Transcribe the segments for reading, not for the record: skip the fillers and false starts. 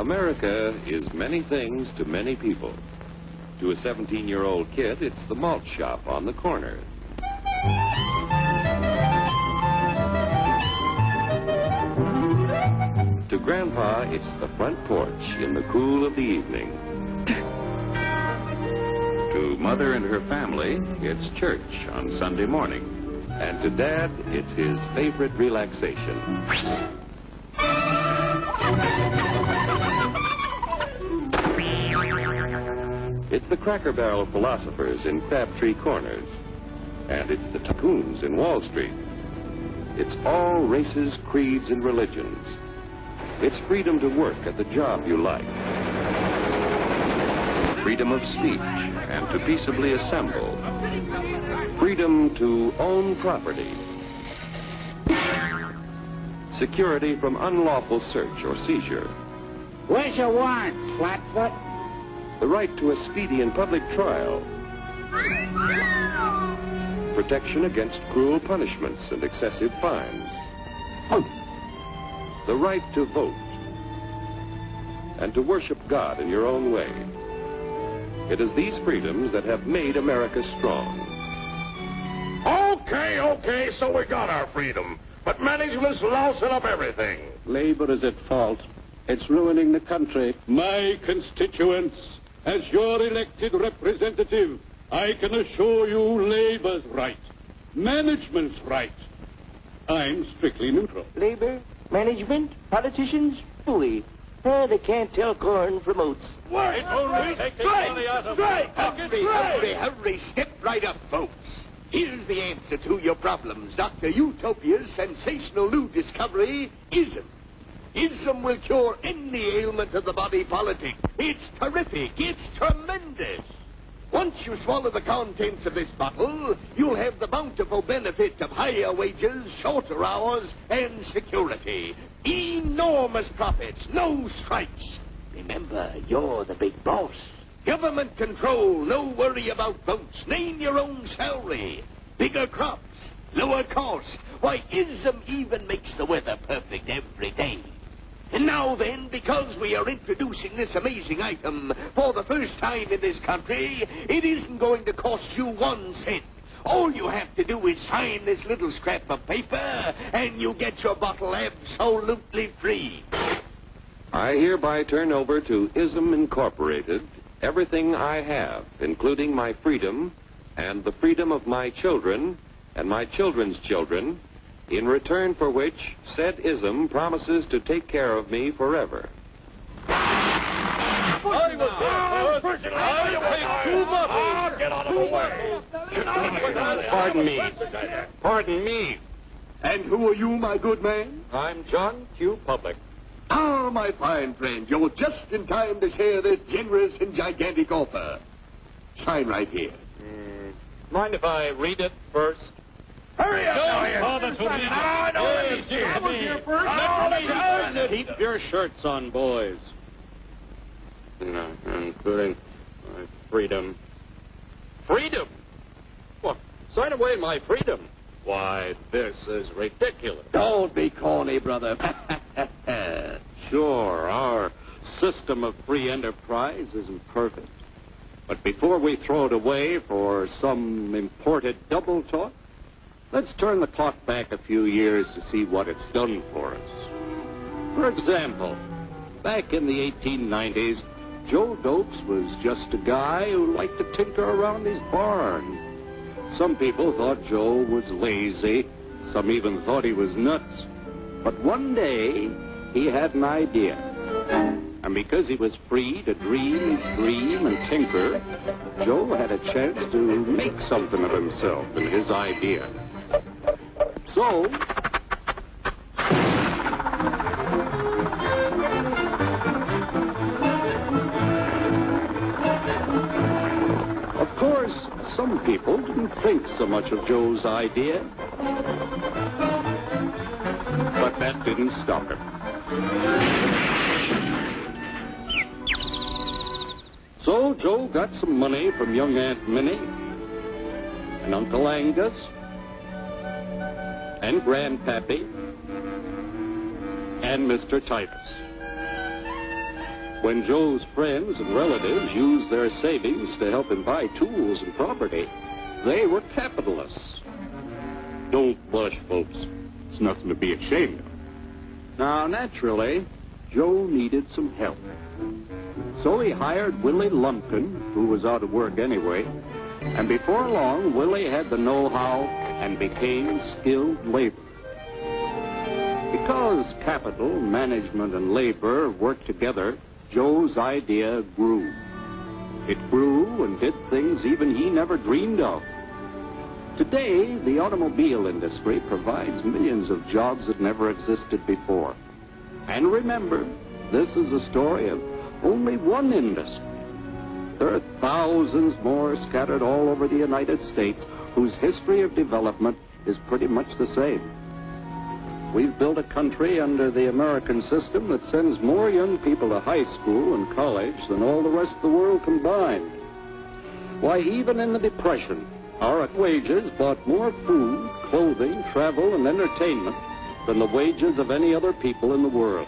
America is many things to many people. To a 17-year-old kid, it's the malt shop on the corner. To Grandpa, it's the front porch in the cool of the evening. To Mother and her family, it's church on Sunday morning. And to Dad, it's his favorite relaxation. It's the Cracker Barrel philosophers in Crabtree Corners. And it's the tycoons in Wall Street. It's all races, creeds, and religions. It's freedom to work at the job you like. Freedom of speech and to peaceably assemble. Freedom to own property. Security from unlawful search or seizure. Where's your warrant, Flatfoot? The right to a speedy and public trial. Protection against cruel punishments and excessive fines. The right to vote. And to worship God in your own way. It is these freedoms that have made America strong. Okay, so we got our freedom. But management's lousing up everything. Labor is at fault. It's ruining the country. My constituents, as your elected representative, I can assure you Labor's right. Management's right. I'm strictly neutral. Labor, management, politicians, fooey. They can't tell corn from oats. Wait, Hurry, step right up, folks. Here's the answer to your problems. Dr. Utopia's sensational new discovery, ism. Ism will cure any ailment of the body politic. It's terrific. It's tremendous. Once you swallow the contents of this bottle, you'll have the bountiful benefit of higher wages, shorter hours, and security. Enormous profits, no strikes. Remember, you're the big boss. Government control, no worry about votes. Name your own salary. Bigger crops, lower costs. Why, ism even makes the weather perfect every day. And now then, because we are introducing this amazing item for the first time in this country, it isn't going to cost you 1 cent. All you have to do is sign this little scrap of paper, and you get your bottle absolutely free. I hereby turn over to ISM Incorporated everything I have, including my freedom and the freedom of my children and my children's children, in return for which said ISM promises to take care of me forever. Get out of the way. Pardon me. And who are you, my good man? I'm John Q. Public. Ah, my fine friend, you're just in time to share this generous and gigantic offer. Sign right here. Mind if I read it first? Hurry up! Keep your shirts on, boys. Including my freedom. Freedom? What? Sign away my freedom? Why, this is ridiculous. Don't be corny, brother. Sure, our system of free enterprise isn't perfect. But before we throw it away for some imported double talk, let's turn the clock back a few years to see what it's done for us. For example, back in the 1890s, Joe Dopes was just a guy who liked to tinker around his barn. Some people thought Joe was lazy. Some even thought he was nuts. But one day, he had an idea. And because he was free to dream his dream and tinker, Joe had a chance to make something of himself and his idea. So, of course, some people didn't think so much of Joe's idea. But that didn't stop him. So Joe got some money from young Aunt Minnie and Uncle Angus and Grandpappy and Mr. Titus. When Joe's friends and relatives used their savings to help him buy tools and property, they were capitalists. Don't blush, folks. It's nothing to be ashamed of. Now, naturally, Joe needed some help. So he hired Willie Lumpkin, who was out of work anyway, and before long, Willie had the know-how and became skilled labor. Because capital, management, and labor worked together, Joe's idea grew. It grew and did things even he never dreamed of. Today, the automobile industry provides millions of jobs that never existed before. And remember, this is a story of only one industry. There are thousands more scattered all over the United States whose history of development is pretty much the same. We've built a country under the American system that sends more young people to high school and college than all the rest of the world combined. Why, even in the Depression, our wages bought more food, clothing, travel, and entertainment than the wages of any other people in the world.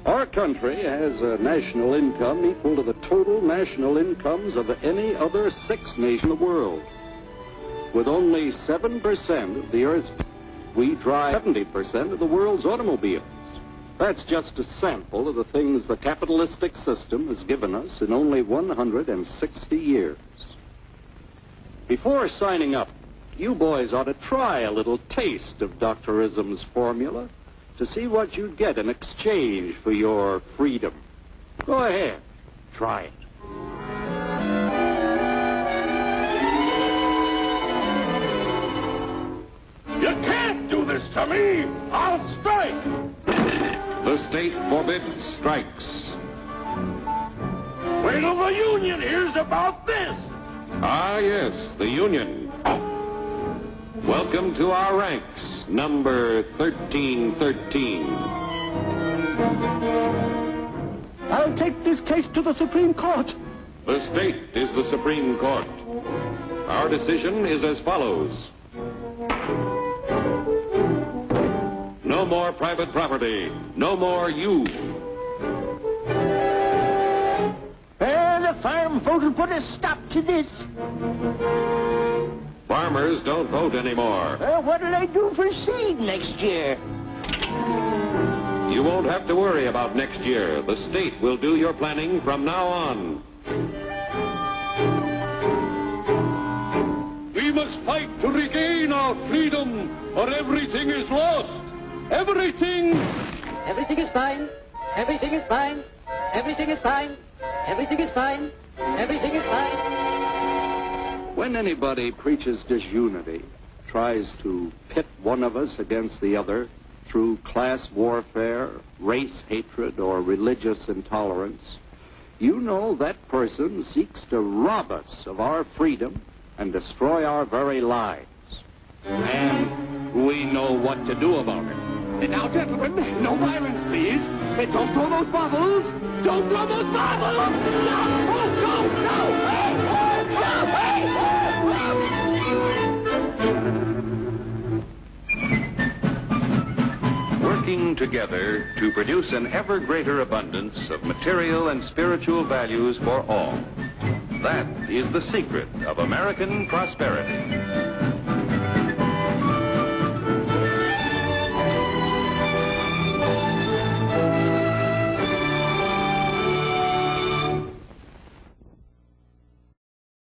Our country has a national income equal to the total national incomes of any other 6 nations in the world. With only 7% of the Earth's people, we drive 70% of the world's automobiles. That's just a sample of the things the capitalistic system has given us in only 160 years. Before signing up, you boys ought to try a little taste of Dr. Ism's formula to see what you'd get in exchange for your freedom. Go ahead, try it. You can't do this to me! I'll strike! The state forbids strikes. Wait till the union hears about this! Ah, yes, the Union. Welcome to our ranks, number 1313. I'll take this case to the Supreme Court. The state is the Supreme Court. Our decision is as follows. No more private property. No more you. The farm vote will put a stop to this. Farmers don't vote anymore. What'll I do for seed next year? You won't have to worry about next year. The state will do your planning from now on. We must fight to regain our freedom, or everything is lost. Everything! Everything is fine. Everything is fine. Everything is fine. Everything is fine. Everything is fine. When anybody preaches disunity, tries to pit one of us against the other through class warfare, race hatred, or religious intolerance, you know that person seeks to rob us of our freedom and destroy our very lives. And we know what to do about it. Now, gentlemen, no violence, please. Don't throw those bottles. Don't throw those bottles. No! Oh, no! No! Hey! Working together to produce an ever greater abundance of material and spiritual values for all. That is the secret of American prosperity.